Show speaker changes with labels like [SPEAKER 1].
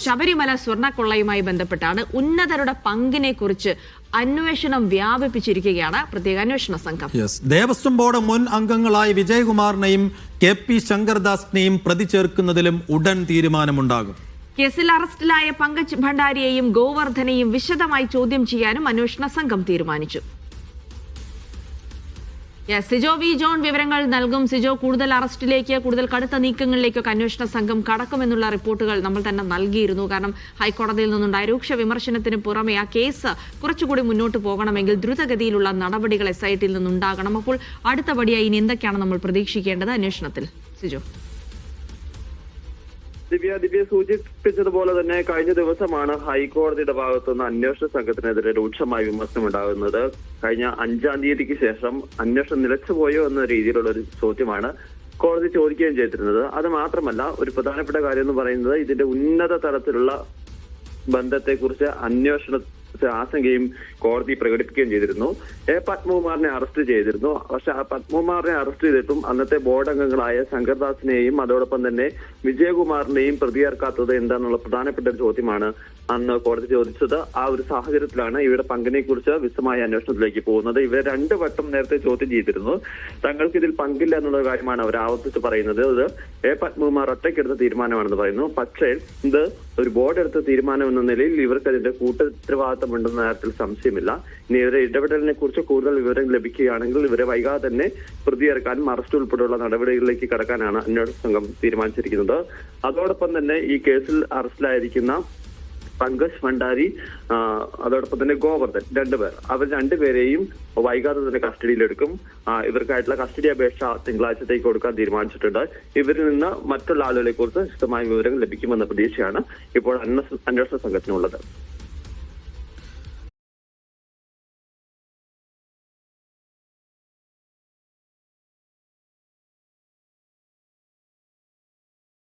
[SPEAKER 1] ശബരിമല സ്വർണ്ണക്കൊള്ളയുമായി ബന്ധപ്പെട്ടാണ് ഉന്നതരുടെ പങ്കിനെ കുറിച്ച് അന്വേഷണം വ്യാപിപ്പിച്ചിരിക്കുകയാണ് പ്രത്യേക അന്വേഷണ സംഘം.
[SPEAKER 2] ദേവസ്വം ബോർഡ് മുൻ അംഗങ്ങളായ വിജയകുമാറിനെയും KP ശങ്കർദാസിനെയും പ്രതി ചേർക്കുന്നതിലും ഉടൻ തീരുമാനമുണ്ടാകും.
[SPEAKER 1] കേസിൽ അറസ്റ്റിലായ പങ്കജ് ഭണ്ഡാരിയെയും ഗോവർദ്ധനെയും വിശദമായി ചോദ്യം ചെയ്യാനും അന്വേഷണ സംഘം തീരുമാനിച്ചു. സിജോ വി ജോൺ വിവരങ്ങൾ നൽകും. സിജോ, കൂടുതൽ അറസ്റ്റിലേക്ക്, കൂടുതൽ കടുത്ത നീക്കങ്ങളിലേക്കൊക്കെ അന്വേഷണ സംഘം കടക്കുമെന്നുള്ള റിപ്പോർട്ടുകൾ നമ്മൾ തന്നെ നൽകിയിരുന്നു. കാരണം ഹൈക്കോടതിയിൽ നിന്നുണ്ടായ രൂക്ഷ വിമർശനത്തിന് പുറമെ ആ കേസ് കുറച്ചുകൂടി മുന്നോട്ട് പോകണമെങ്കിൽ ദ്രുതഗതിയിലുള്ള നടപടികൾ SIT നിന്നുണ്ടാകണം. അപ്പോൾ അടുത്ത പടിയായി ഇനി എന്തൊക്കെയാണ് നമ്മൾ പ്രതീക്ഷിക്കേണ്ടത് അന്വേഷണത്തിൽ? സിജോ.
[SPEAKER 3] ദിവ്യ സൂചിപ്പിച്ചതുപോലെ തന്നെ കഴിഞ്ഞ ദിവസമാണ് ഹൈക്കോടതിയുടെ ഭാഗത്തുനിന്ന് അന്വേഷണ സംഘത്തിനെതിരെ രൂക്ഷമായ വിമർശനം ഉണ്ടാകുന്നത്. കഴിഞ്ഞ 5-ാം തീയതിക്ക് ശേഷം അന്വേഷണം നിലച്ചുപോയോ എന്ന രീതിയിലുള്ള ഒരു ചോദ്യമാണ് കോടതി ചോദിക്കുകയും ചെയ്തിരുന്നത്. അത് മാത്രമല്ല, ഒരു പ്രധാനപ്പെട്ട കാര്യം എന്ന് പറയുന്നത് ഇതിന്റെ ഉന്നത തലത്തിലുള്ള ബന്ധത്തെക്കുറിച്ച് അന്വേഷണ ആശങ്കയും കോടതി പ്രകടിപ്പിക്കുകയും ചെയ്തിരുന്നു. പത്മകുമാറിനെ അറസ്റ്റ് ചെയ്തിരുന്നു. പക്ഷെ ആ പത്മകുമാറിനെ അറസ്റ്റ് ചെയ്തിട്ടും അന്നത്തെ ബോർഡ് അംഗങ്ങളായ ശങ്കർദാസിനെയും അതോടൊപ്പം തന്നെ വിജയകുമാറിനെയും പ്രതിയേർക്കാത്തത് എന്താണെന്നുള്ള പ്രധാനപ്പെട്ട ഒരു ചോദ്യമാണ് അന്ന് കോടതി ചോദിച്ചത്. ആ ഒരു സാഹചര്യത്തിലാണ് ഇവരുടെ പങ്കിനെ കുറിച്ച് വിശദമായ അന്വേഷണത്തിലേക്ക് പോകുന്നത്. ഇവരെ 2 വട്ടം നേരത്തെ ചോദ്യം ചെയ്തിരുന്നു. തങ്ങൾക്ക് ഇതിൽ പങ്കില്ല എന്നുള്ള കാര്യമാണ് അവർ ആവർത്തിച്ച് പറയുന്നത്. ഇത് പത്മകുമാർ ഒറ്റയ്ക്കെടുത്ത തീരുമാനമാണെന്ന് പറയുന്നു. പക്ഷേ ഇത് ഒരു ബോർഡ് എടുത്ത തീരുമാനം എന്ന നിലയിൽ ഇവർക്ക് അതിന്റെ കൂട്ടുത്തരവാദിത്തമുണ്ടെന്ന കാര്യത്തിൽ സംശയമില്ല. ഇനി ഇവരുടെ ഇടപെടലിനെ കുറിച്ച് കൂടുതൽ വിവരം ലഭിക്കുകയാണെങ്കിൽ ഇവരെ വൈകാതെ തന്നെ പ്രതിയേർക്കാനും അറസ്റ്റ് ഉൾപ്പെടെയുള്ള നടപടികളിലേക്ക് കടക്കാനാണ് അന്വേഷണ സംഘം തീരുമാനിച്ചിരിക്കുന്നത്. അതോടൊപ്പം തന്നെ ഈ കേസിൽ അറസ്റ്റിലായിരിക്കുന്ന പങ്കജ് ഭണ്ഡാരി അതോടൊപ്പം തന്നെ ഗോവർദ്ധൻ 2 പേർ, അവർ 2 പേരെയും വൈകാതെ തന്നെ കസ്റ്റഡിയിലെടുക്കും. ഇവർക്കായിട്ടുള്ള കസ്റ്റഡി അപേക്ഷ തിങ്കളാഴ്ചത്തേക്ക് കൊടുക്കാൻ തീരുമാനിച്ചിട്ടുണ്ട്. ഇവരിൽ നിന്ന് മറ്റുള്ള ആളുകളെ കുറിച്ച് വിശദമായ വിവരങ്ങൾ ലഭിക്കുമെന്ന പ്രതീക്ഷയാണ് ഇപ്പോൾ അന്വേഷണ സംഘത്തിനുള്ളത്.